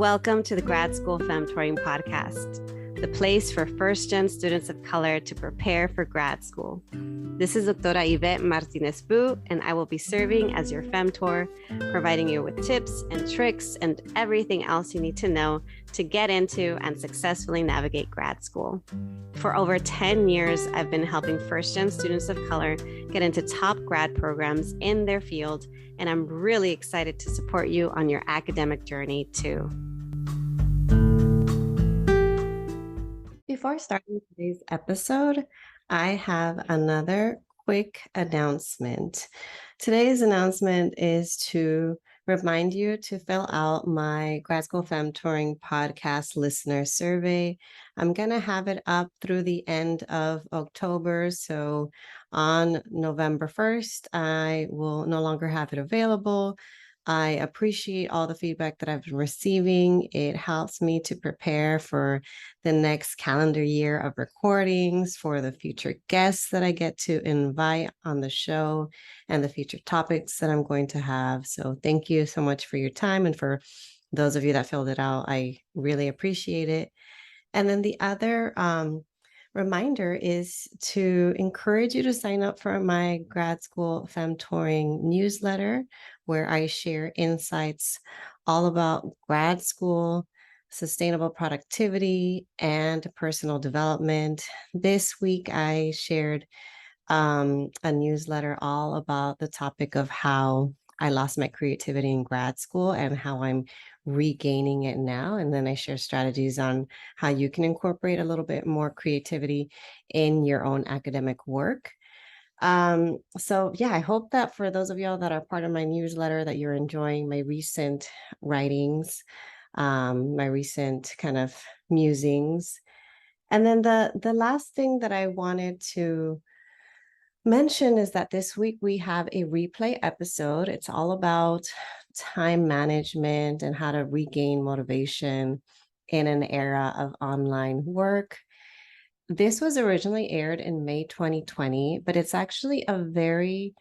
Welcome to the Grad School Femtoring Podcast, the place for first-gen students of color to prepare for grad school. This is Doctora Yvette Martinez-Fu, and I will be serving as your femtor, providing you with tips and tricks and everything else you need to know to get into and successfully navigate grad school. For over 10 years, I've been helping first-gen students of color get into top grad programs in their field, and I'm really excited to support you on your academic journey too. Before starting today's episode, I have another quick announcement. Today's announcement is to remind you to fill out my Grad School Femtoring Podcast listener survey. I'm going to have it up through the end of October. So on November 1st, I will no longer have it available. I appreciate all the feedback that I've been receiving. It helps me to prepare for the next calendar year of recordings, for the future guests that I get to invite on the show, and the future topics that I'm going to have. So thank you so much for your time. And for those of you that filled it out, I really appreciate it. And then the other reminder is to encourage you to sign up for my Grad School Femtoring newsletter, where I share insights all about grad school, sustainable productivity, and personal development. This week, I shared a newsletter all about the topic of how I lost my creativity in grad school and how I'm regaining it now. And then I share strategies on how you can incorporate a little bit more creativity in your own academic work. So yeah, I hope that for those of y'all that are part of my newsletter, that you're enjoying my recent writings, my recent kind of musings. And then the last thing that I wanted to mention is that this week we have a replay episode. It's all about time management and how to regain motivation in an era of online work. This was originally aired in May 2020, but it's actually a very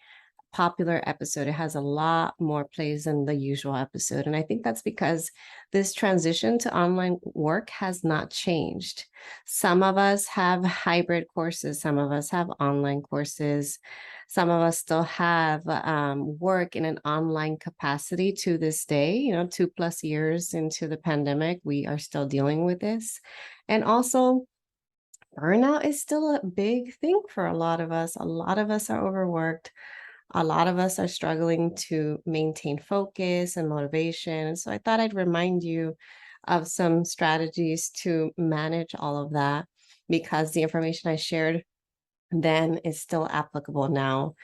popular episode. It has a lot more plays than the usual episode. And I think that's because this transition to online work has not changed. Some of us have hybrid courses. Some of us have online courses. Some of us still have work in an online capacity to this day. 2+ years into the pandemic, we are still dealing with this. And also, burnout is still a big thing for a lot of us. A lot of us are overworked. A lot of us are struggling to maintain focus and motivation. So I thought I'd remind you of some strategies to manage all of that, because the information I shared then is still applicable now.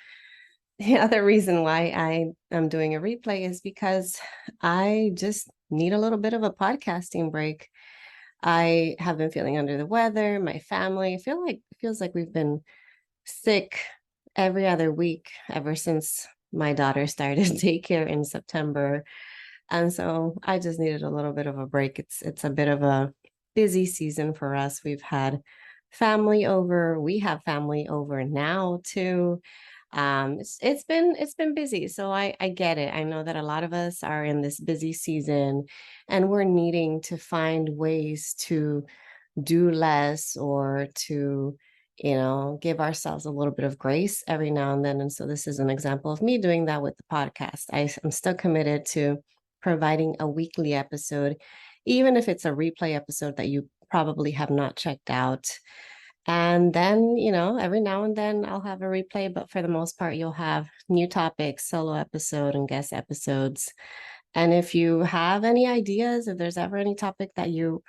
The other reason why I am doing a replay is because I just need a little bit of a podcasting break. I have been feeling under the weather. My family feels like we've been sick every other week ever since my daughter started daycare in September. And so I just needed a little bit of a break. It's a bit of a busy season for us. We've had family over. We have family over now too. It's been busy. So I get it. I know that a lot of us are in this busy season and we're needing to find ways to do less or to give ourselves a little bit of grace every now and then. And so this is an example of me doing that with the podcast. I'm still committed to providing a weekly episode, even if it's a replay episode that you probably have not checked out. And then, every now and then I'll have a replay, but for the most part, you'll have new topics, solo episode and guest episodes. And if you have any ideas, if there's ever any topic that you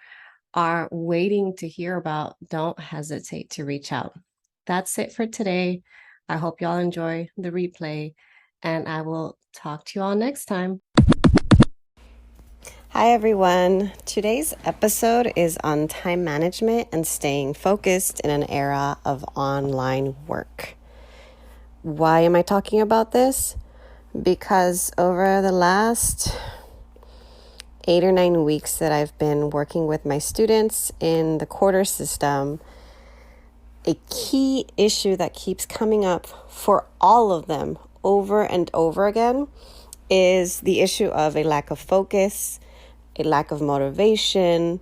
are waiting to hear about, don't hesitate to reach out. That's it for today. I hope y'all enjoy the replay, and I will talk to you all next time. Hi, everyone. Today's episode is on time management and staying focused in an era of online work. Why am I talking about this? Because over the last 8 or 9 weeks that I've been working with my students in the quarter system, a key issue that keeps coming up for all of them over and over again is the issue of a lack of focus, a lack of motivation,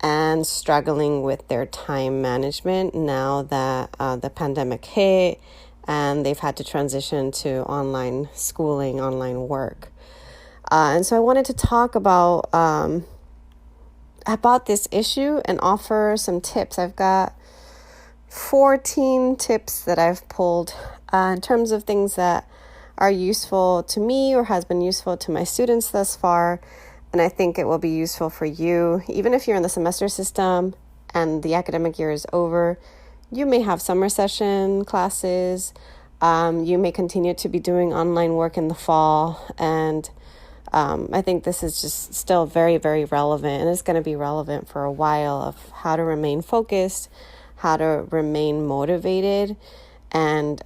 and struggling with their time management now that the pandemic hit and they've had to transition to online schooling, online work. And so I wanted to talk about this issue and offer some tips. I've got 14 tips that I've pulled in terms of things that are useful to me or has been useful to my students thus far. And I think it will be useful for you, even if you're in the semester system and the academic year is over. You may have summer session classes. You may continue to be doing online work in the fall. And I think this is just still very, very relevant. And it's going to be relevant for a while of how to remain focused, how to remain motivated, and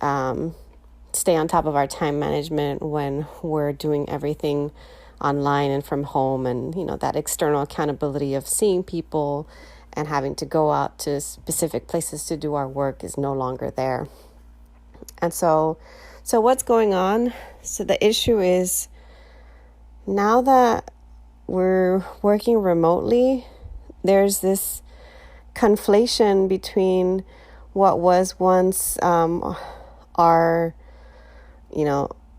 stay on top of our time management when we're doing everything online and from home, and that external accountability of seeing people and having to go out to specific places to do our work is no longer there. And so what's going on? So the issue is, now that we're working remotely, there's this conflation between what was once our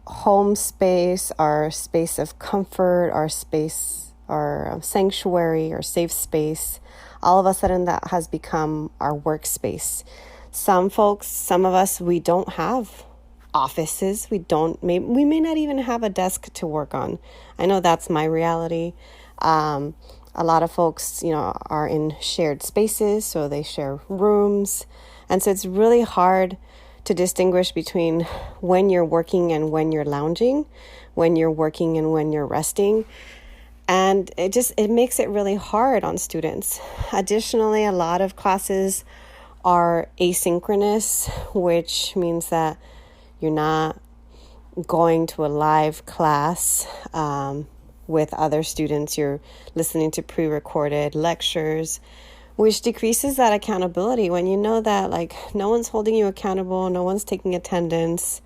home space, our space of comfort, our space, our sanctuary, our safe space. All of a sudden that has become our workspace. Some of us, we don't have offices. We may not even have a desk to work on. I know that's my reality. A lot of folks, are in shared spaces, so they share rooms. And so it's really hard to distinguish between when you're working and when you're lounging, when you're working and when you're resting. And it makes it really hard on students. Additionally, a lot of classes are asynchronous, which means that you're not going to a live class with other students. You're listening to pre-recorded lectures, which decreases that accountability when you know that no one's holding you accountable, no one's taking attendance.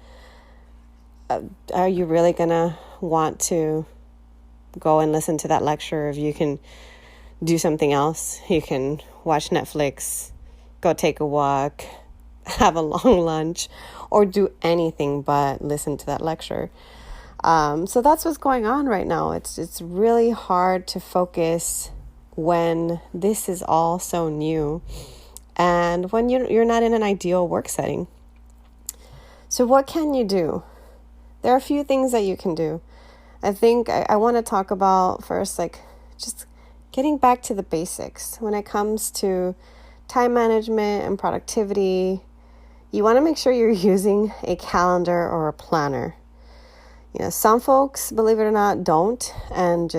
Are you really gonna want to go and listen to that lecture if you can do something else? You can watch Netflix, go take a walk, have a long lunch, or do anything but listen to that lecture. So that's what's going on right now. It's really hard to focus when this is all so new and when you're not in an ideal work setting. So what can you do? There are a few things that you can do. I think I want to talk about first, just getting back to the basics. When it comes to time management and productivity, you want to make sure you're using a calendar or a planner. Some folks, believe it or not, don't, and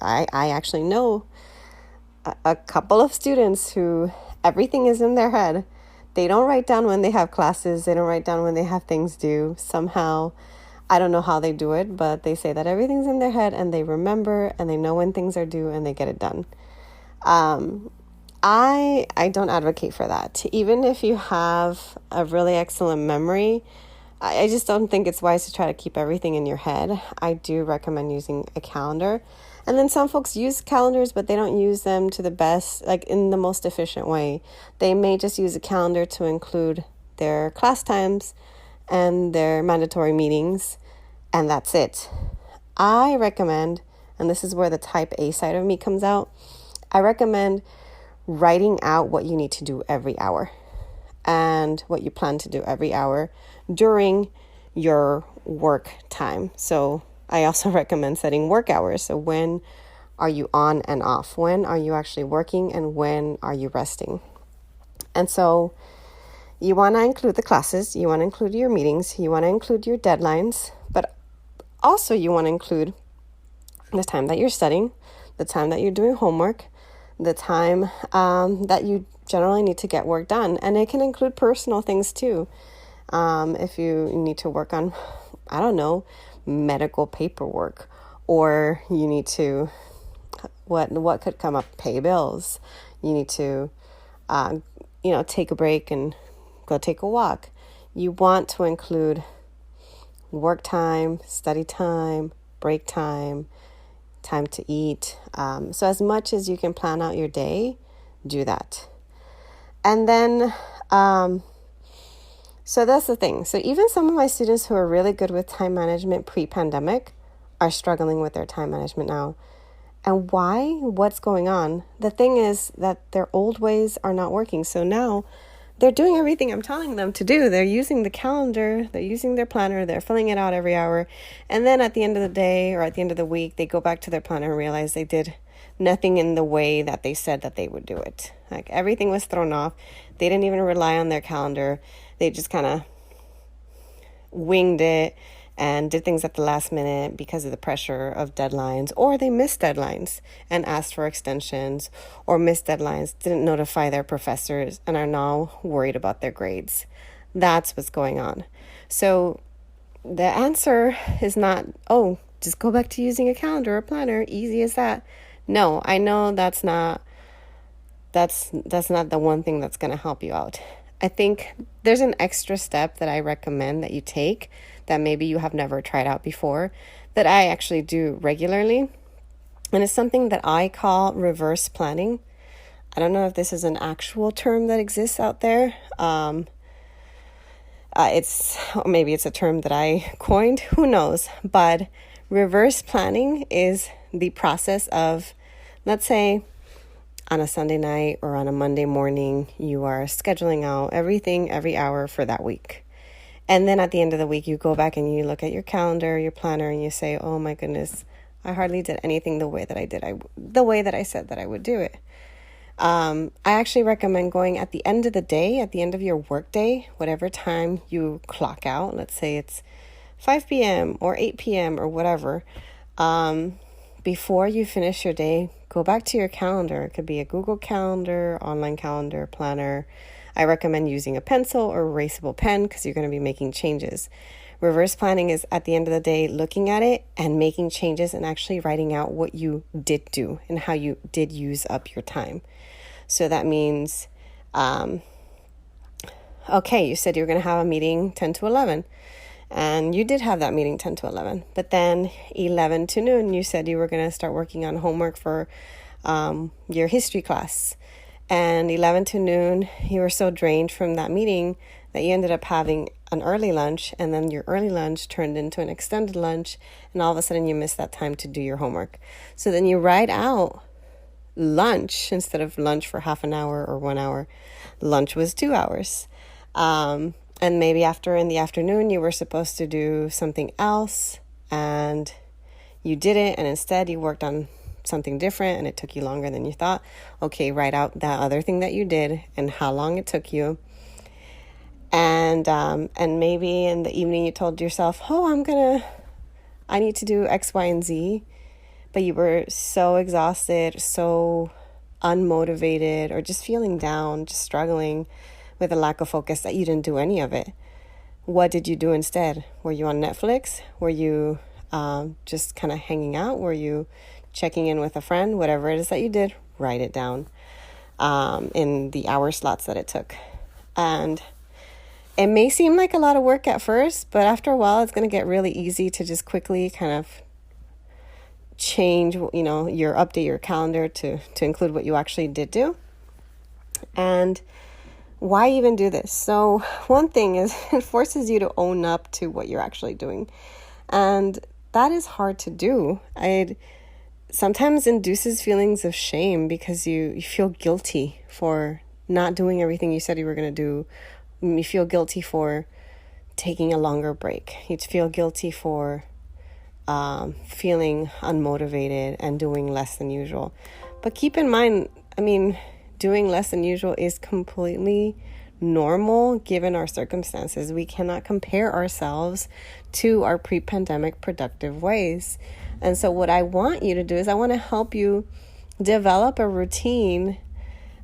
I actually know a couple of students who everything is in their head. They don't write down when they have classes. They don't write down when they have things due. Somehow, I don't know how they do it, but they say that everything's in their head and they remember and they know when things are due and they get it done. I don't advocate for that. Even if you have a really excellent memory, I just don't think it's wise to try to keep everything in your head. I do recommend using a calendar. And then some folks use calendars, but they don't use them to the best, in the most efficient way. They may just use a calendar to include their class times and their mandatory meetings, and that's it. I recommend, and this is where the type A side of me comes out, I recommend writing out what you need to do every hour and what you plan to do every hour during your work time. So I also recommend setting work hours. So when are you on and off? When are you actually working and when are you resting? And so you want to include the classes, you want to include your meetings, you want to include your deadlines, but also you want to include the time that you're studying, the time that you're doing homework, the time that you generally need to get work done. And it can include personal things too. If you need to work on, medical paperwork, or you need to, what could come up, pay bills. You need to, take a break and go take a walk. You want to include work time, study time, break time, time to eat. So as much as you can plan out your day, do that. And then, so that's the thing. So even some of my students who are really good with time management pre-pandemic are struggling with their time management now. And why? What's going on? The thing is that their old ways are not working. So now they're doing everything I'm telling them to do. They're using the calendar, they're using their planner, they're filling it out every hour. And then at the end of the day or at the end of the week, they go back to their planner and realize they did nothing in the way that they said that they would do it. Like everything was thrown off. They didn't even rely on their calendar. They just kind of winged it and did things at the last minute because of the pressure of deadlines, or they missed deadlines and asked for extensions, or missed deadlines, didn't notify their professors, and are now worried about their grades. That's what's going on. So the answer is not, oh, just go back to using a calendar or planner, easy as that. No, I know that's not the one thing that's going to help you out. I think there's an extra step that I recommend that you take that maybe you have never tried out before, that I actually do regularly. And it's something that I call reverse planning. I don't know if this is an actual term that exists out there. Maybe it's a term that I coined, who knows? But reverse planning is the process of, let's say, on a Sunday night or on a Monday morning, you are scheduling out everything every hour for that week. And then at the end of the week, you go back and you look at your calendar, your planner, and you say, oh my goodness, I hardly did anything the way that I did, the way that I said that I would do it. I actually recommend going at the end of the day, at the end of your work day, whatever time you clock out. Let's say it's 5 p.m. or 8 p.m. or whatever. Before you finish your day, go back to your calendar. It could be a Google Calendar, online calendar, planner. I recommend using a pencil or erasable pen because you're going to be making changes. Reverse planning is at the end of the day looking at it and making changes and actually writing out what you did do and how you did use up your time. So that means, okay, you said you were going to have a meeting 10 to 11. And you did have that meeting 10 to 11. But then 11 to noon, you said you were going to start working on homework for your history class. And 11 to noon, you were so drained from that meeting that you ended up having an early lunch. And then your early lunch turned into an extended lunch. And all of a sudden, you missed that time to do your homework. So then you write out lunch instead of lunch for half an hour or 1 hour. Lunch was 2 hours. And maybe in the afternoon, you were supposed to do something else and you didn't. And instead you worked on something different and it took you longer than you thought. Okay, write out that other thing that you did and how long it took you. And maybe in the evening you told yourself, oh, I need to do X, Y, and Z. But you were so exhausted, so unmotivated, or just feeling down, just struggling with a lack of focus that you didn't do any of it. What did you do instead? Were you on Netflix? Were you just kind of hanging out? Were you checking in with a friend? Whatever it is that you did, write it down in the hour slots that it took. And it may seem like a lot of work at first, but after a while, it's going to get really easy to just quickly kind of change, update your calendar to include what you actually did do. And why even do this? So one thing is it forces you to own up to what you're actually doing. And that is hard to do. It sometimes induces feelings of shame because you feel guilty for not doing everything you said you were going to do. You feel guilty for taking a longer break. You feel guilty for feeling unmotivated and doing less than usual. But keep in mind, doing less than usual is completely normal given our circumstances. We cannot compare ourselves to our pre-pandemic productive ways. And so what I want you to do is I want to help you develop a routine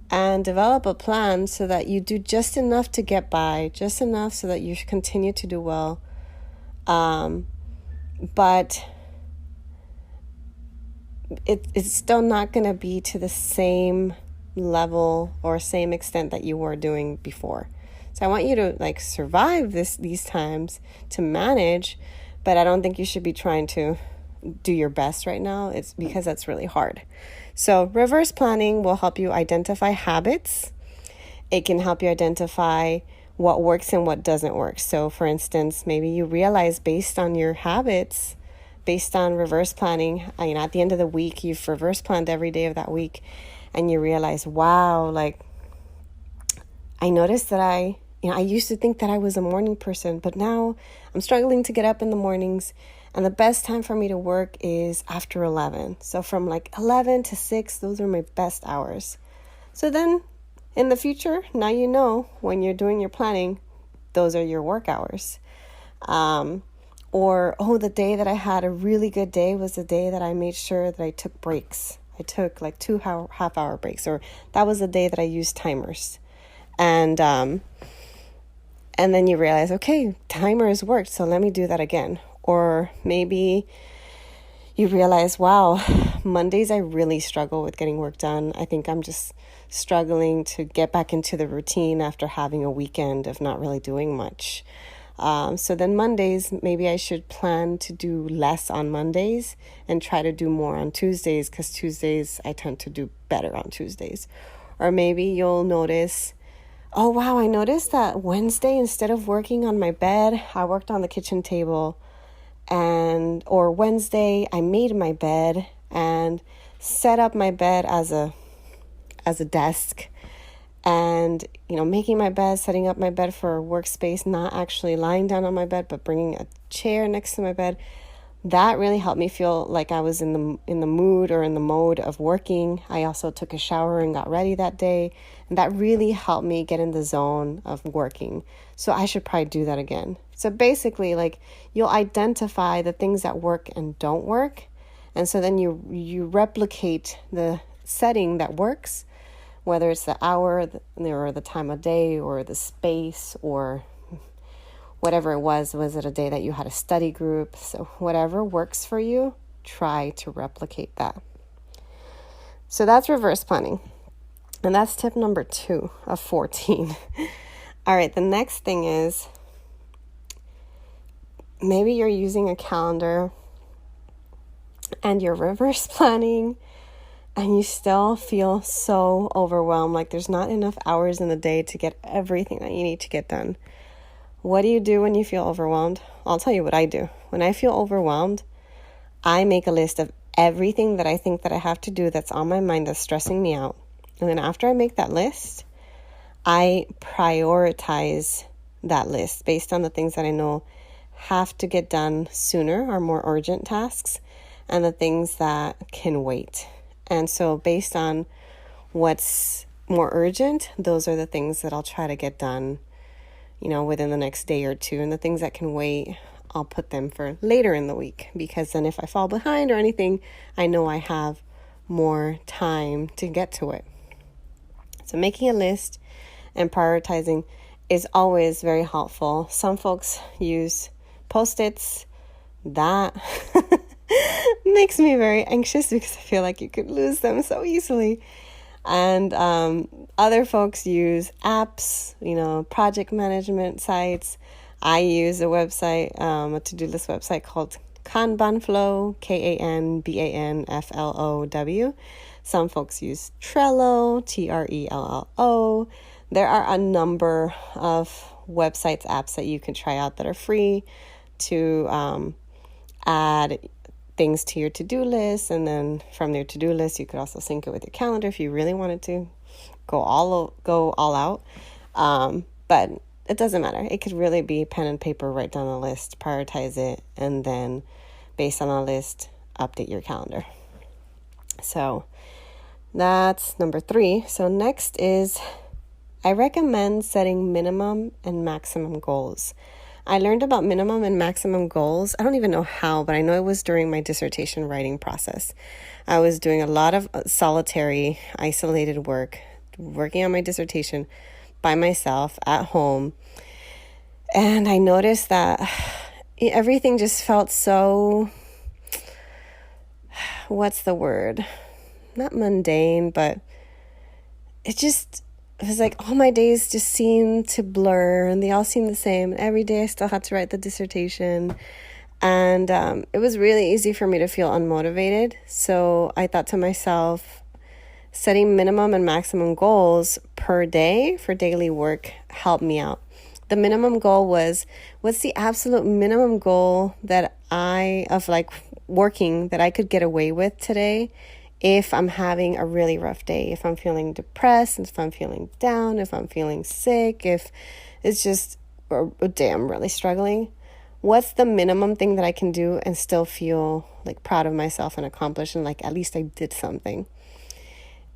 and develop a plan so that you do just enough to get by, just enough so that you continue to do well. But it's still not going to be to the same level or same extent that you were doing before. So I want you to survive these times, to manage, but I don't think you should be trying to do your best right now, it's because that's really hard. So reverse planning will help you identify habits. It can help you identify what works and what doesn't work. So for instance, maybe you realize based on your habits, based on reverse planning, at the end of the week, you've reverse planned every day of that week, and you realize, wow, like I noticed that I used to think that I was a morning person, but now I'm struggling to get up in the mornings, and the best time for me to work is after 11. So from like 11 to 6, those are my best hours. So then in the future, now you know when you're doing your planning, those are your work hours. The day that I had a really good day was the day that I made sure that I took breaks. I took like 2 half-hour breaks, or that was the day that I used timers. And then you realize, okay, timers worked, so let me do that again. Or maybe you realize, wow, Mondays I really struggle with getting work done. I think I'm just struggling to get back into the routine after having a weekend of not really doing much. So then Mondays, maybe I should plan to do less on Mondays and try to do more on Tuesdays, because Tuesdays I tend to do better on Tuesdays. Or maybe you'll notice, oh wow, I noticed that Wednesday, instead of working on my bed, I worked on the kitchen table. Or Wednesday, I made my bed and set up my bed as a desk. And, making my bed, setting up my bed for a workspace, not actually lying down on my bed, but bringing a chair next to my bed. That really helped me feel like I was in the mood or in the mode of working. I also took a shower and got ready that day. And that really helped me get in the zone of working. So I should probably do that again. So basically, like, you'll identify the things that work and don't work. And so then you replicate the setting that works, whether it's the hour or the time of day or the space or whatever it was. Was it a day that you had a study group? So whatever works for you, try to replicate that. So that's reverse planning. And that's tip number 2 of 14. All right, the next thing is, maybe you're using a calendar and you're reverse planning and you still feel so overwhelmed, like there's not enough hours in the day to get everything that you need to get done. What do you do when you feel overwhelmed? I'll tell you what I do. When I feel overwhelmed, I make a list of everything that I think that I have to do that's on my mind that's stressing me out. And then after I make that list, I prioritize that list based on the things that I know have to get done sooner, are more urgent tasks, and the things that can wait. And so based on what's more urgent, those are the things that I'll try to get done, within the next day or 2. And the things that can wait, I'll put them for later in the week, because then if I fall behind or anything, I know I have more time to get to it. So making a list and prioritizing is always very helpful. Some folks use Post-its. That makes me very anxious because I feel like you could lose them so easily. And other folks use apps, project management sites. I use a website, a to-do list website called Kanbanflow, Kanbanflow. Some folks use Trello, Trello. There are a number of websites, apps that you can try out that are free to add things to your to-do list. And then from your to-do list, you could also sync it with your calendar if you really wanted to go all out. But it doesn't matter. It could really be pen and paper, write down a list, prioritize it, and then based on the list, update your calendar. So that's number 3. So next is, I recommend setting minimum and maximum goals. I learned about minimum and maximum goals. I don't even know how, but I know it was during my dissertation writing process. I was doing a lot of solitary, isolated work, working on my dissertation by myself at home. And I noticed that everything just felt so, what's the word? Not mundane, but it was like all my days just seemed to blur and they all seemed the same. Every day I still had to write the dissertation. And it was really easy for me to feel unmotivated. So I thought to myself, setting minimum and maximum goals per day for daily work helped me out. The minimum goal was, what's the absolute minimum goal that working that I could get away with today if I'm having a really rough day, if I'm feeling depressed, if I'm feeling down, if I'm feeling sick, if it's just a day I'm really struggling. What's the minimum thing that I can do and still feel like proud of myself and accomplished and like at least I did something?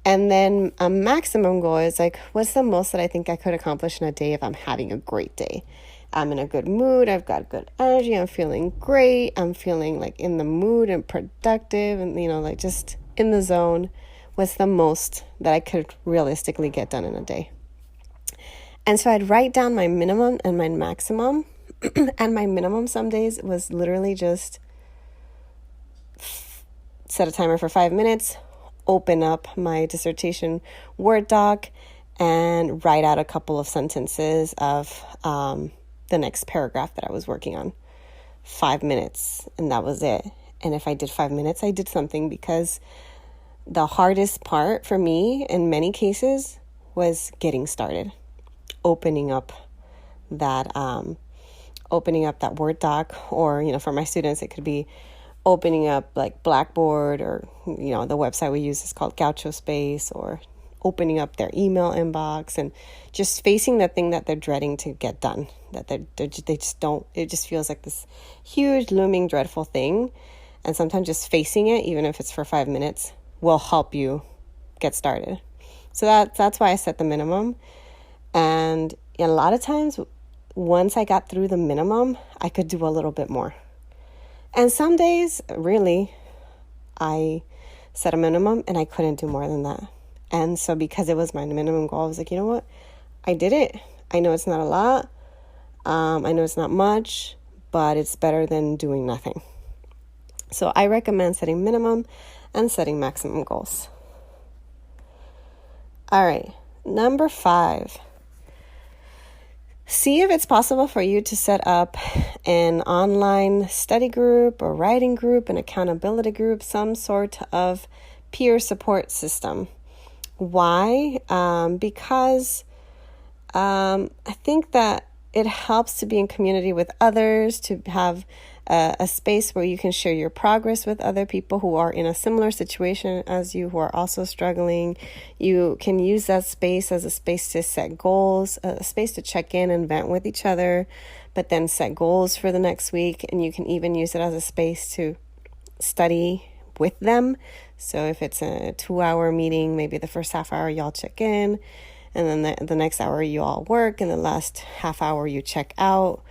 And then a maximum goal is like, what's the most that I think I could accomplish in a day if I'm having a great day? I'm in a good mood. I've got good energy. I'm feeling great. I'm feeling like in the mood and productive and, like just in the zone. What's the most that I could realistically get done in a day? And so I'd write down my minimum and my maximum. And my minimum some days was literally just set a timer for 5 minutes, open up my dissertation Word doc, and write out a couple of sentences of the next paragraph that I was working on. 5 minutes, and that was it. And if I did 5 minutes, I did something, because the hardest part for me in many cases was getting started, opening up that Word doc, or, for my students, it could be opening up like Blackboard, or, the website we use is called Gaucho Space, or opening up their email inbox and just facing the thing that they're dreading to get done, that they just don't, it just feels like this huge, looming, dreadful thing. And sometimes just facing it, even if it's for 5 minutes, will help you get started. So that's why I set the minimum. And a lot of times, once I got through the minimum, I could do a little bit more. And some days, really, I set a minimum and I couldn't do more than that. And so because it was my minimum goal, I was like, you know what? I did it. I know it's not a lot. I know it's not much, but it's better than doing nothing. So I recommend setting minimum and setting maximum goals. All right. Number 5. See if it's possible for you to set up an online study group or writing group, an accountability group, some sort of peer support system. Why? Because I think that it helps to be in community with others, to have a space where you can share your progress with other people who are in a similar situation as you, who are also struggling. You can use that space as a space to set goals, a space to check in and vent with each other, but then set goals for the next week. And you can even use it as a space to study with them. So if it's a 2-hour meeting, maybe the first half hour y'all check in, and then the next hour you all work, and the last half hour you check out.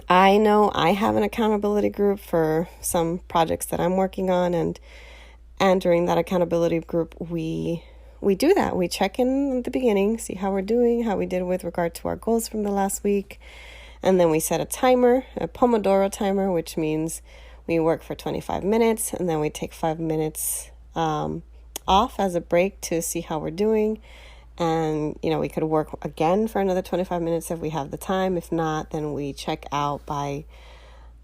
I know I have an accountability group for some projects that I'm working on, and during that accountability group, we do that. We check in at the beginning, see how we're doing, how we did with regard to our goals from the last week, and then we set a timer, a Pomodoro timer, which means we work for 25 minutes, and then we take 5 minutes off as a break to see how we're doing. And, we could work again for another 25 minutes if we have the time. If not, then we check out by,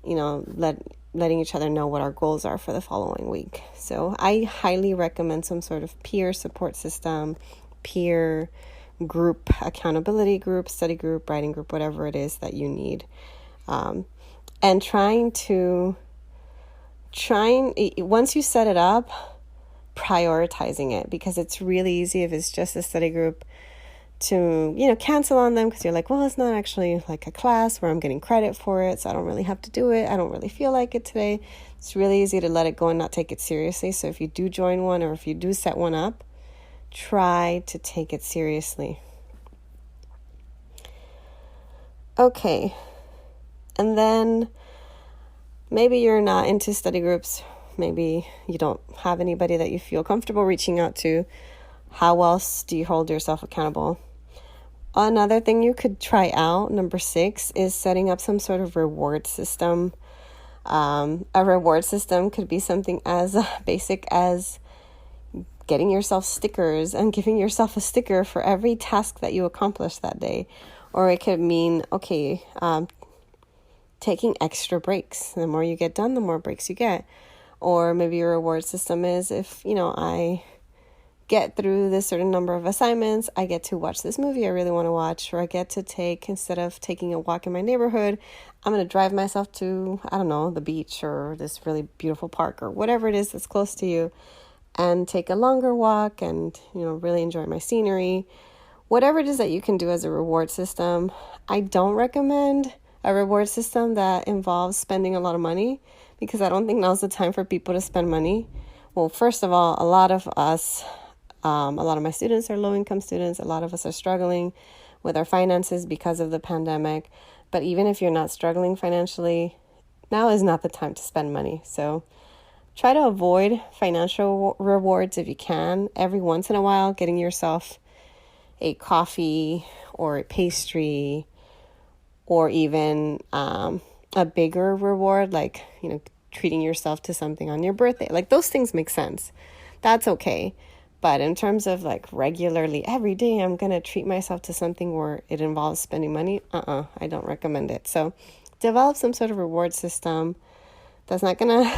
letting each other know what our goals are for the following week. So I highly recommend some sort of peer support system, peer group, accountability group, study group, writing group, whatever it is that you need. And once you set it up, prioritizing it, because it's really easy if it's just a study group to, cancel on them because you're like, well, it's not actually like a class where I'm getting credit for it, so I don't really have to do it. I don't really feel like it today. It's really easy to let it go and not take it seriously. So if you do join one, or if you do set one up, try to take it seriously. Okay. And then maybe you're not into study groups. Maybe you don't have anybody that you feel comfortable reaching out to. How else do you hold yourself accountable? Another thing you could try out, number 6, is setting up some sort of reward system. A reward system could be something as basic as getting yourself stickers and giving yourself a sticker for every task that you accomplish that day. Or it could mean, taking extra breaks. The more you get done, the more breaks you get. Or maybe your reward system is if, I get through this certain number of assignments, I get to watch this movie I really want to watch, or I get to instead of taking a walk in my neighborhood, I'm going to drive myself to, I don't know, the beach or this really beautiful park or whatever it is that's close to you, and take a longer walk and, really enjoy my scenery. Whatever it is that you can do as a reward system. I don't recommend a reward system that involves spending a lot of money, because I don't think now's the time for people to spend money. Well, first of all, a lot of my students are low-income students. A lot of us are struggling with our finances because of the pandemic. But even if you're not struggling financially, now is not the time to spend money. So try to avoid financial rewards if you can. Every once in a while, getting yourself a coffee or a pastry, or even a bigger reward, like, treating yourself to something on your birthday. Like, those things make sense. That's okay. But in terms of like regularly, every day, I'm going to treat myself to something where it involves spending money, I don't recommend it. So develop some sort of reward system that's not going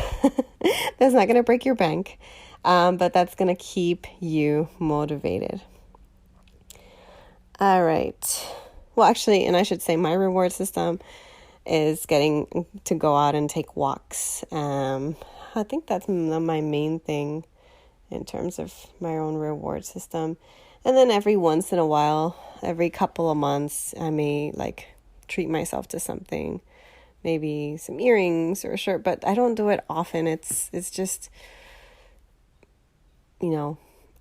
to break your bank, but that's going to keep you motivated. All right. Well, actually, and I should say my reward system is getting to go out and take walks. I think that's my main thing in terms of my own reward system. And then every once in a while, every couple of months, I may treat myself to something, maybe some earrings or a shirt, but I don't do it often. It's just,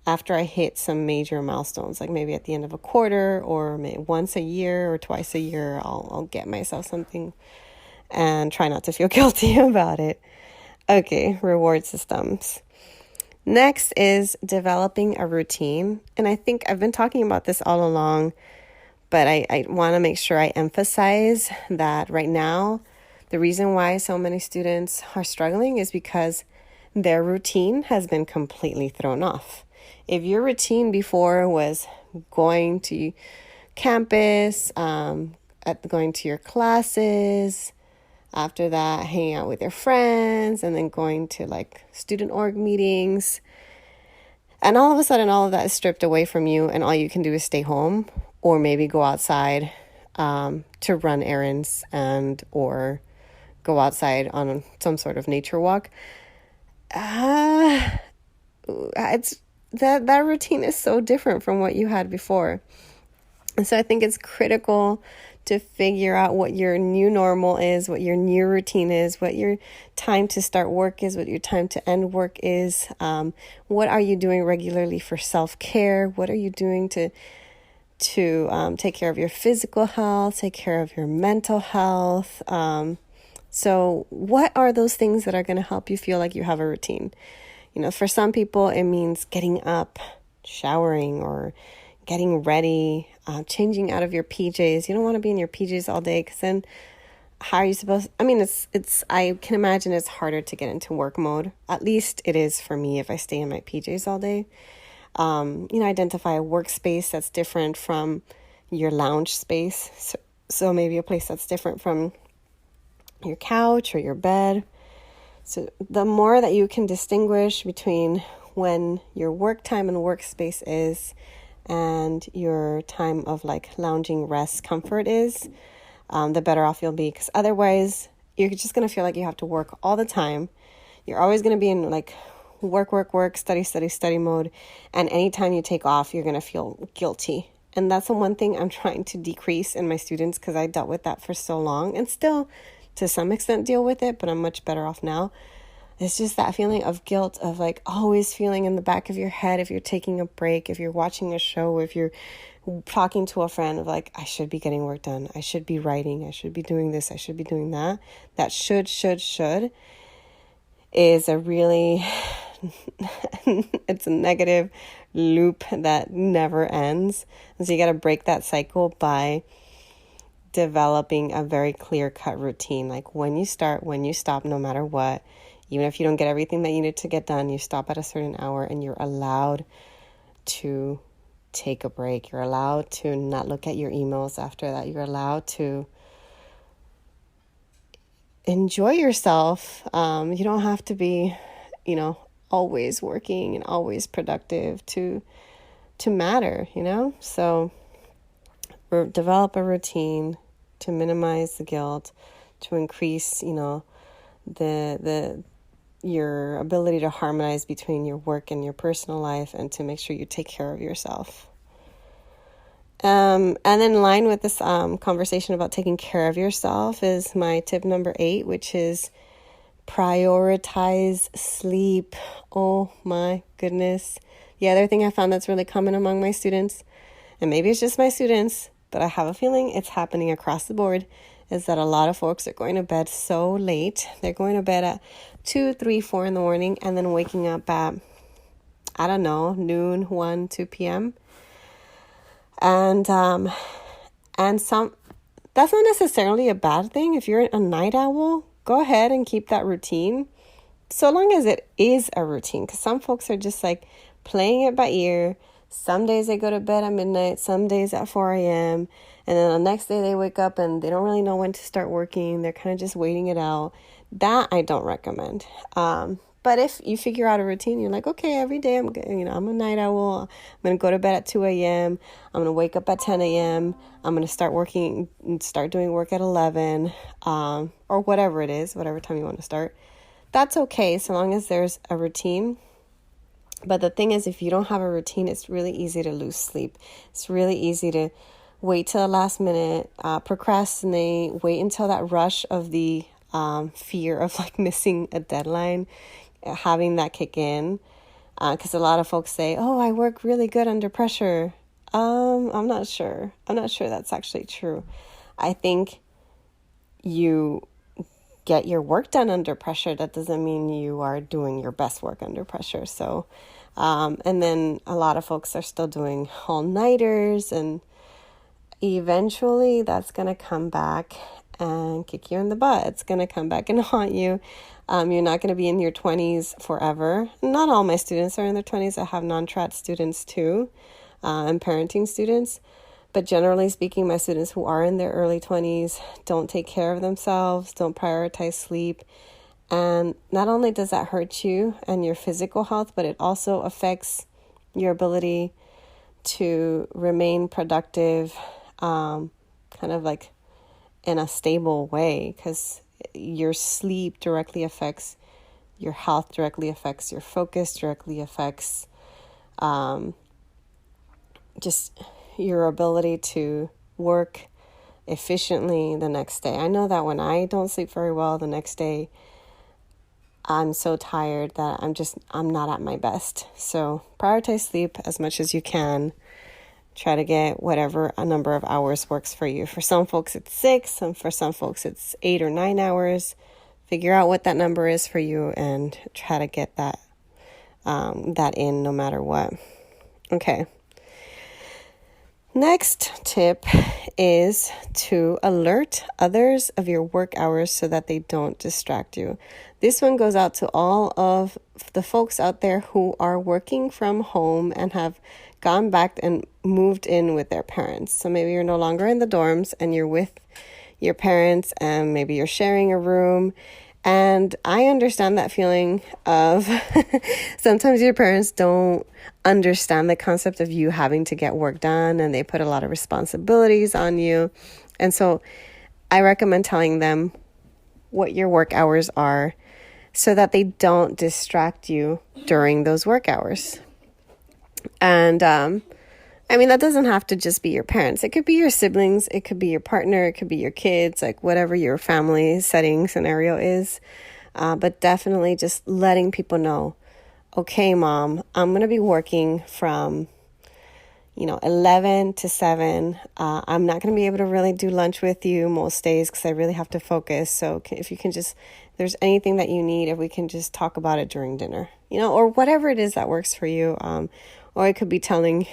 after I hit some major milestones, like maybe at the end of a quarter, or maybe once a year or twice a year, I'll get myself something and try not to feel guilty about it. Okay, reward systems. Next is developing a routine. And I think I've been talking about this all along, but I want to make sure I emphasize that right now, the reason why so many students are struggling is because their routine has been completely thrown off. If your routine before was going to campus, going to your classes, after that, hanging out with your friends, and then going to student org meetings, and all of a sudden all of that is stripped away from you, and all you can do is stay home or maybe go outside to run errands or go outside on some sort of nature walk. It's that routine is so different from what you had before. And so I think it's critical to figure out what your new normal is, what your new routine is, what your time to start work is, what your time to end work is. What are you doing regularly for self-care? What are you doing to take care of your physical health, take care of your mental health? So what are those things that are going to help you feel like you have a routine? For some people, it means getting up, showering, or getting ready, changing out of your PJs. You don't want to be in your PJs all day, because then how are you supposed? I can imagine it's harder to get into work mode. At least it is for me if I stay in my PJs all day. Identify a workspace that's different from your lounge space. So maybe a place that's different from your couch or your bed. So the more that you can distinguish between when your work time and workspace is and your time of lounging, rest, comfort is, the better off you'll be. Because otherwise, you're just going to feel like you have to work all the time. You're always going to be in work, study mode. And anytime you take off, you're going to feel guilty. And that's the one thing I'm trying to decrease in my students, because I dealt with that for so long and still to some extent deal with it, but I'm much better off now. It's just that feeling of guilt of always feeling in the back of your head if you're taking a break, if you're watching a show, if you're talking to a friend of I should be getting work done. I should be writing. I should be doing this. I should be doing that. That should is a really, it's a negative loop that never ends. And so you got to break that cycle by developing a very clear-cut routine. When you start, when you stop, no matter what. Even if you don't get everything that you need to get done, you stop at a certain hour and you're allowed to take a break. You're allowed to not look at your emails after that. You're allowed to enjoy yourself. You don't have to be, always working and always productive to matter, So develop a routine to minimize the guilt, to increase, your ability to harmonize between your work and your personal life, and to make sure you take care of yourself. And in line with this conversation about taking care of yourself is my tip number 8, which is prioritize sleep. Oh my goodness. The other thing I found that's really common among my students, and maybe it's just my students, but I have a feeling it's happening across the board, is that a lot of folks are going to bed so late. They're going to bed at 2, 3, 4 in the morning, and then waking up at, noon, 1, 2 p.m. And some, that's not necessarily a bad thing. If you're a night owl, go ahead and keep that routine, so long as it is a routine. Because some folks are just like playing it by ear. Some days they go to bed at midnight, some days at 4 a.m. And then the next day they wake up and they don't really know when to start working. They're kind of just waiting it out. That I don't recommend. But if you figure out a routine, you're like, okay, every day I'm a night owl. I'm going to go to bed at 2 a.m. I'm going to wake up at 10 a.m. I'm going to start working and start doing work at 11, or whatever it is, whatever time you want to start. That's okay, so long as there's a routine. But the thing is, if you don't have a routine, it's really easy to lose sleep. It's really easy to wait till the last minute, procrastinate, wait until that rush of the fear of like missing a deadline, having that kick in. Because a lot of folks say, oh, I work really good under pressure. I'm not sure. I'm not sure that's actually true. I think you get your work done under pressure. That doesn't mean you are doing your best work under pressure. So, and then a lot of folks are still doing all-nighters, and eventually that's going to come back and kick you in the butt. It's going to come back and haunt you. You're not going to be in your 20s forever. Not all my students are in their 20s. I have non-trat students too, and parenting students. But generally speaking, my students who are in their early 20s don't take care of themselves, don't prioritize sleep. And not only does that hurt you and your physical health, but it also affects your ability to remain productive, kind of like in a stable way, because your sleep directly affects your health, directly affects your focus, directly affects just your ability to work efficiently the next day. I know that when I don't sleep very well the next day, I'm so tired that I'm not at my best. So prioritize sleep as much as you can. Try to get whatever a number of hours works for you. For some folks, it's 6, and for some folks, it's 8 or 9 hours. Figure out what that number is for you and try to get that in no matter what. Okay. Next tip is to alert others of your work hours so that they don't distract you. This one goes out to all of the folks out there who are working from home and have gone back and moved in with their parents. So maybe you're no longer in the dorms and you're with your parents, and maybe you're sharing a room. And I understand that feeling of sometimes your parents don't understand the concept of you having to get work done, and they put a lot of responsibilities on you. And so I recommend telling them what your work hours are so that they don't distract you during those work hours. And that doesn't have to just be your parents. It could be your siblings. It could be your partner. It could be your kids, like whatever your family setting scenario is. But definitely just letting people know, okay, Mom, I'm going to be working from, 11 to 7. I'm not going to be able to really do lunch with you most days because I really have to focus. So if you can just, if there's anything that you need, if we can just talk about it during dinner, or whatever it is that works for you. Or it could be telling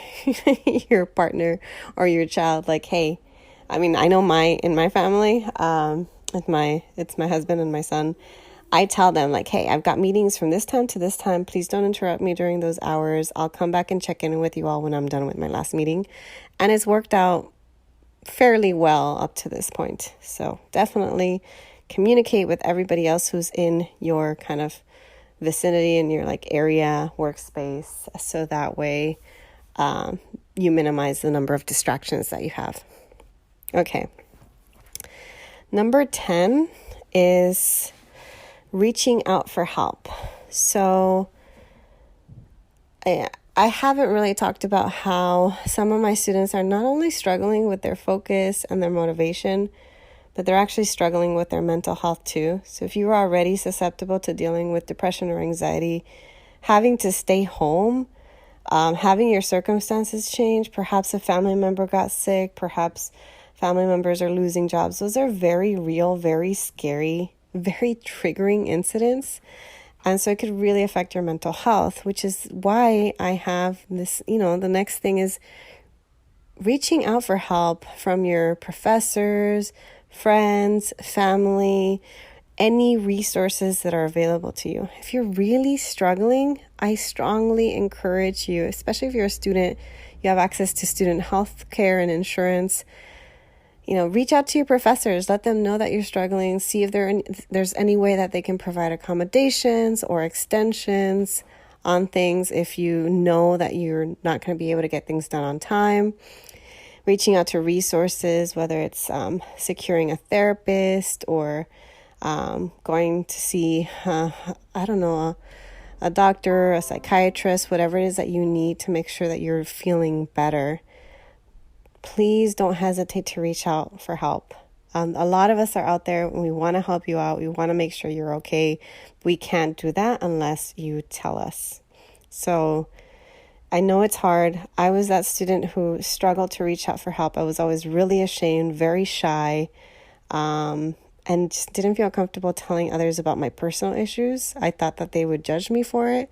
your partner or your child, like, hey, I know in my family, it's my husband and my son. I tell them, like, hey, I've got meetings from this time to this time. Please don't interrupt me during those hours. I'll come back and check in with you all when I'm done with my last meeting. And it's worked out fairly well up to this point. So definitely communicate with everybody else who's in your kind of vicinity, in your like area, workspace, so that way you minimize the number of distractions that you have. Okay. Number 10 is reaching out for help. So I haven't really talked about how some of my students are not only struggling with their focus and their motivation, but they're actually struggling with their mental health too. So if you are already susceptible to dealing with depression or anxiety, having to stay home, having your circumstances change, perhaps a family member got sick, perhaps family members are losing jobs. Those are very real, very scary, very triggering incidents. And so it could really affect your mental health, which is why I have this, the next thing is reaching out for help from your professors, friends, family, any resources that are available to you. If you're really struggling, I strongly encourage you, especially if you're a student, you have access to student health care and insurance, reach out to your professors, let them know that you're struggling, see if there's any way that they can provide accommodations or extensions on things if you know that you're not going to be able to get things done on time. Reaching out to resources, whether it's securing a therapist or going to see, a doctor, a psychiatrist, whatever it is that you need to make sure that you're feeling better. Please don't hesitate to reach out for help. A lot of us are out there and we want to help you out. We want to make sure you're okay. We can't do that unless you tell us. So I know it's hard. I was that student who struggled to reach out for help. I was always really ashamed, very shy, and just didn't feel comfortable telling others about my personal issues. I thought that they would judge me for it.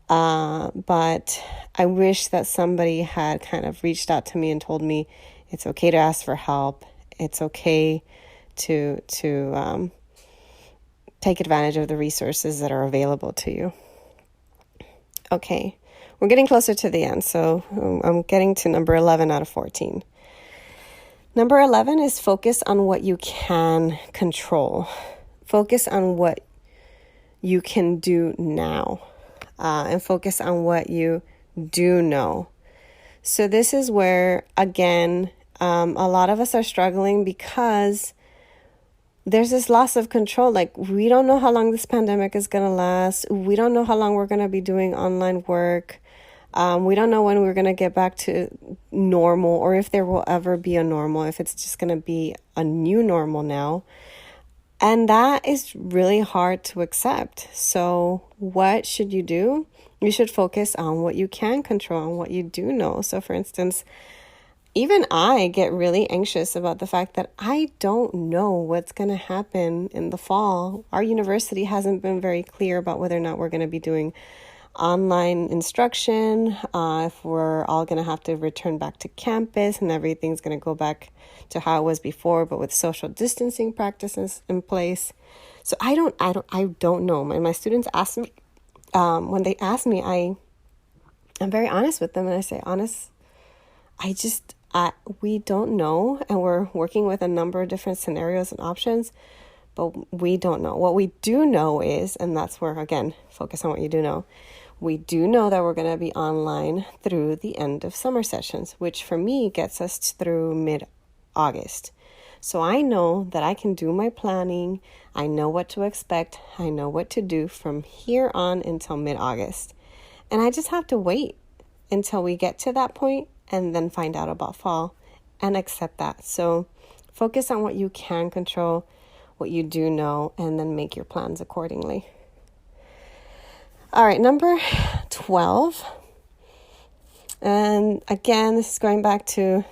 But I wish that somebody had kind of reached out to me and told me it's okay to ask for help. It's okay to take advantage of the resources that are available to you. Okay, we're getting closer to the end, so I'm getting to number 11 out of 14. Number 11 is focus on what you can control. Focus on what you can do now. And focus on what you do know. So this is where, again, a lot of us are struggling because there's this loss of control. Like, we don't know how long this pandemic is going to last. We don't know how long we're going to be doing online work. We don't know when we're going to get back to normal, or if there will ever be a normal, if it's just going to be a new normal now. And that is really hard to accept. So what should you do? You should focus on what you can control and what you do know. So for instance, even I get really anxious about the fact that I don't know what's going to happen in the fall. Our university hasn't been very clear about whether or not we're going to be doing online instruction, if we're all going to have to return back to campus and everything's going to go back to how it was before, but with social distancing practices in place. So I don't know. My students ask me, when they ask me, I'm very honest with them, and I say, we don't know, and we're working with a number of different scenarios and options, but we don't know. What we do know is, and that's where, again, focus on what you do know. We do know that we're going to be online through the end of summer sessions, which for me gets us through mid-August. So I know that I can do my planning. I know what to expect. I know what to do from here on until mid-August. And I just have to wait until we get to that point and then find out about fall and accept that. So focus on what you can control, what you do know, and then make your plans accordingly. All right, number 12. And again, this is going back to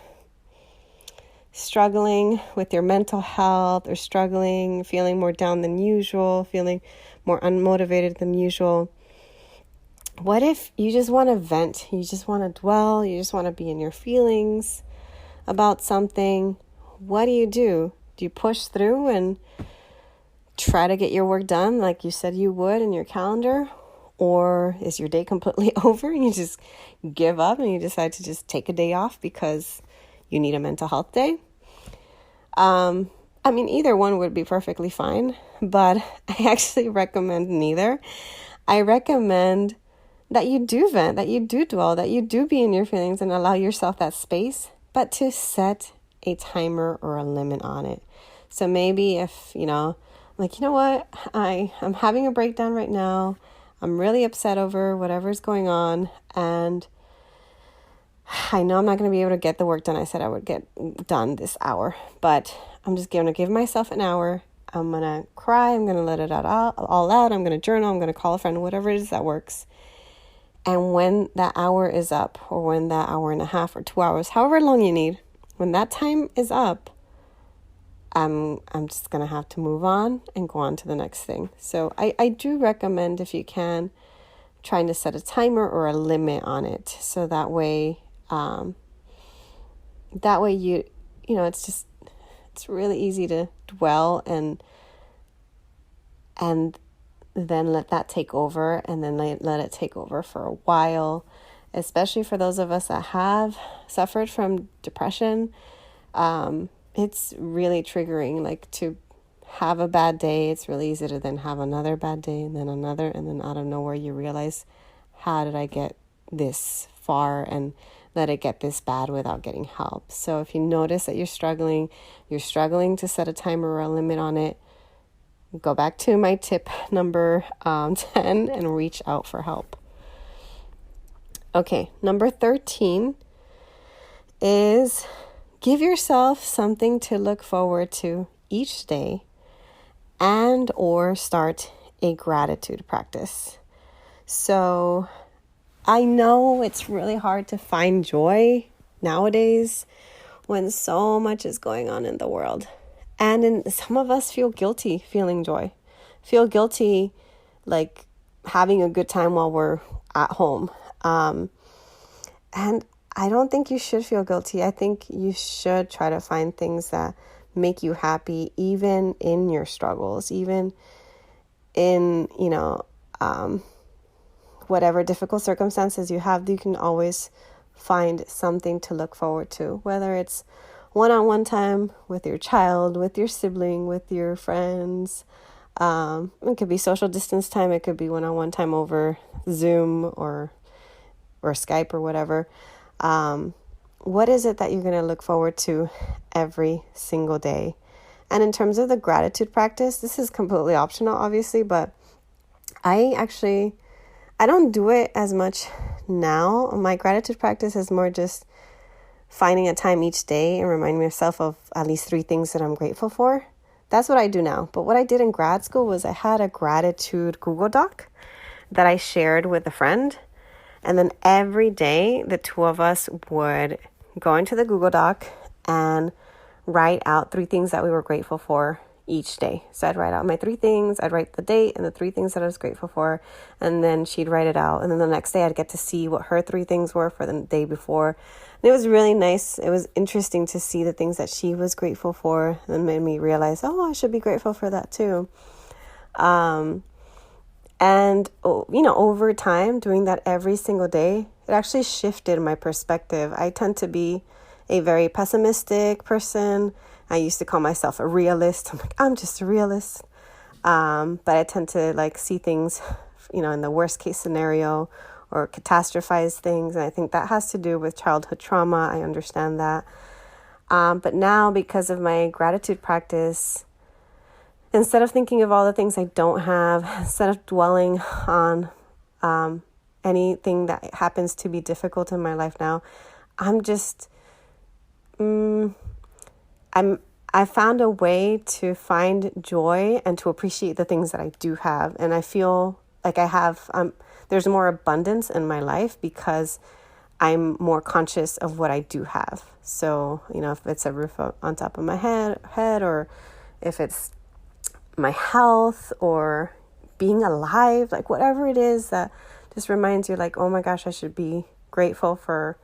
struggling with your mental health, or struggling, feeling more down than usual, feeling more unmotivated than usual. What if you just want to vent? You just want to dwell. You just want to be in your feelings about something. What do? Do you push through and try to get your work done like you said you would in your calendar? Or is your day completely over and you just give up and you decide to just take a day off because you need a mental health day? I mean, either one would be perfectly fine, but I actually recommend neither. I recommend that you do vent, that you do dwell, that you do be in your feelings and allow yourself that space, but to set a timer or a limit on it. So maybe if, like, you know what, I'm having a breakdown right now. I'm really upset over whatever's going on, and I know I'm not going to be able to get the work done I said I would get done this hour, but I'm just going to give myself an hour. I'm going to cry. I'm going to let it all out. I'm going to journal. I'm going to call a friend, whatever it is that works. And when that hour is up, or when that hour and a half or 2 hours, however long you need, when that time is up, I'm just going to have to move on and go on to the next thing. So I do recommend, if you can, trying to set a timer or a limit on it. So that way it's really easy to dwell and then let that take over, and then let it take over for a while, especially for those of us that have suffered from depression. It's really triggering, like, to have a bad day. It's really easy to then have another bad day, and then another, and then out of nowhere you realize, how did I get this far and let it get this bad without getting help? So if you notice that you're struggling to set a timer or a limit on it, go back to my tip number 10 and reach out for help. Okay, number 13 is give yourself something to look forward to each day, and or start a gratitude practice. So I know it's really hard to find joy nowadays when so much is going on in the world. And some of us feel guilty feeling joy, feel guilty like having a good time while we're at home. And I don't think you should feel guilty. I think you should try to find things that make you happy, even in your struggles, even in, whatever difficult circumstances you have. You can always find something to look forward to, whether it's one-on-one time with your child, with your sibling, with your friends. It could be social distance time. It could be one-on-one time over Zoom or Skype or whatever. What is it that you're going to look forward to every single day? And in terms of the gratitude practice, this is completely optional, obviously, but I don't do it as much now. My gratitude practice is more just finding a time each day and reminding myself of at least 3 things that I'm grateful for. That's what I do now. But what I did in grad school was I had a gratitude Google Doc that I shared with a friend. And then every day, the two of us would go into the Google Doc and write out 3 things that we were grateful for each day. So I'd write out my 3 things. I'd write the date and the 3 things that I was grateful for. And then she'd write it out. And then the next day I'd get to see what her 3 things were for the day before. And it was really nice. It was interesting to see the things that she was grateful for, and made me realize, I should be grateful for that too. And, over time, doing that every single day, it actually shifted my perspective. I tend to be a very pessimistic person. I used to call myself a realist. I'm like, I'm just a realist. But I tend to see things, in the worst case scenario, or catastrophize things. And I think that has to do with childhood trauma. I understand that. But now, because of my gratitude practice, instead of thinking of all the things I don't have, instead of dwelling on anything that happens to be difficult in my life now, I found a way to find joy and to appreciate the things that I do have. And I feel like I have, there's more abundance in my life because I'm more conscious of what I do have. So, if it's a roof on top of my head, or if it's my health or being alive, whatever it is that just reminds you, oh my gosh, I should be grateful for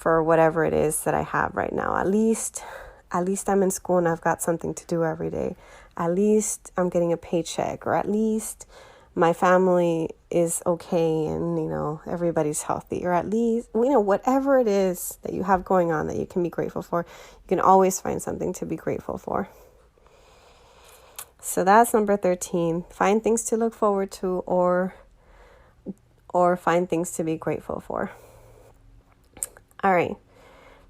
whatever it is that I have right now. At least I'm in school and I've got something to do every day. At least I'm getting a paycheck, or at least my family is okay and, everybody's healthy, or at least, whatever it is that you have going on that you can be grateful for, you can always find something to be grateful for. So that's number 13. Find things to look forward to or find things to be grateful for. All right.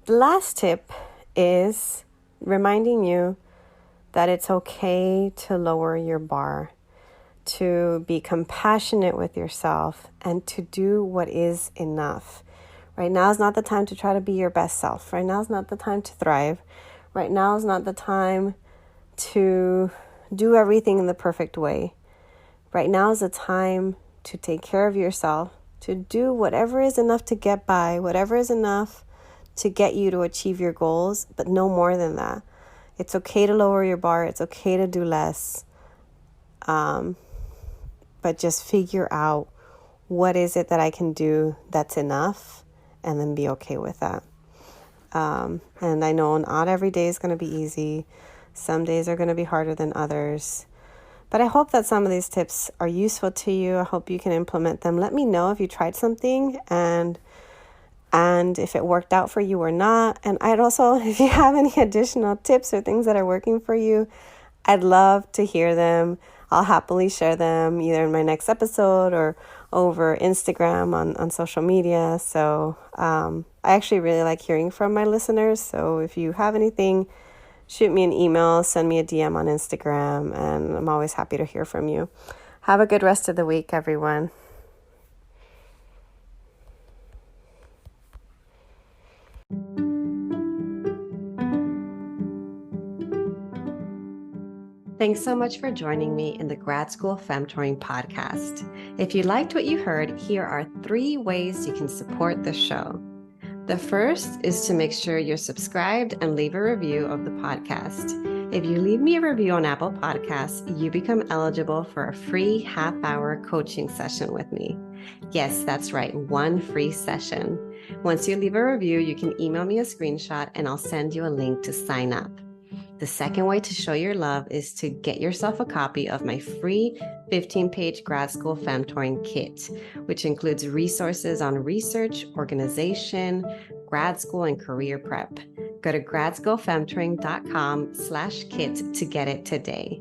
The last tip is reminding you that it's okay to lower your bar, to be compassionate with yourself, and to do what is enough. Right now is not the time to try to be your best self. Right now is not the time to thrive. Right now is not the time to do everything in the perfect way. Right now is the time to take care of yourself, to do whatever is enough to get by, whatever is enough to get you to achieve your goals, but no more than that. It's okay to lower your bar. It's okay to do less. But just figure out what is it that I can do that's enough, and then be okay with that. And I know not every day is going to be easy. Some days are going to be harder than others. But I hope that some of these tips are useful to you. I hope you can implement them. Let me know if you tried something and if it worked out for you or not. And I'd also, if you have any additional tips or things that are working for you, I'd love to hear them. I'll happily share them either in my next episode or over Instagram on social media. So I actually really like hearing from my listeners. So if you have anything, shoot me an email, send me a DM on Instagram, and I'm always happy to hear from you. Have a good rest of the week, everyone. Thanks so much for joining me in the Grad School Femtoring Podcast. If you liked what you heard, here are 3 ways you can support the show. The first is to make sure you're subscribed and leave a review of the podcast. If you leave me a review on Apple Podcasts, you become eligible for a free half-hour coaching session with me. Yes, that's right, 1 free session. Once you leave a review, you can email me a screenshot and I'll send you a link to sign up. The second way to show your love is to get yourself a copy of my free 15-page Grad School Femtoring kit, which includes resources on research, organization, grad school, and career prep. Go to gradschoolfemtoring.com/kit to get it today.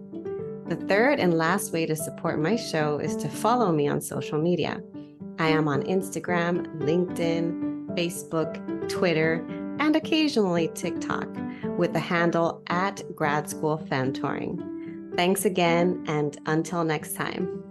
The third and last way to support my show is to follow me on social media. I am on Instagram, LinkedIn, Facebook, Twitter, and occasionally TikTok with the handle @Grad School Femtoring. Thanks again, and until next time.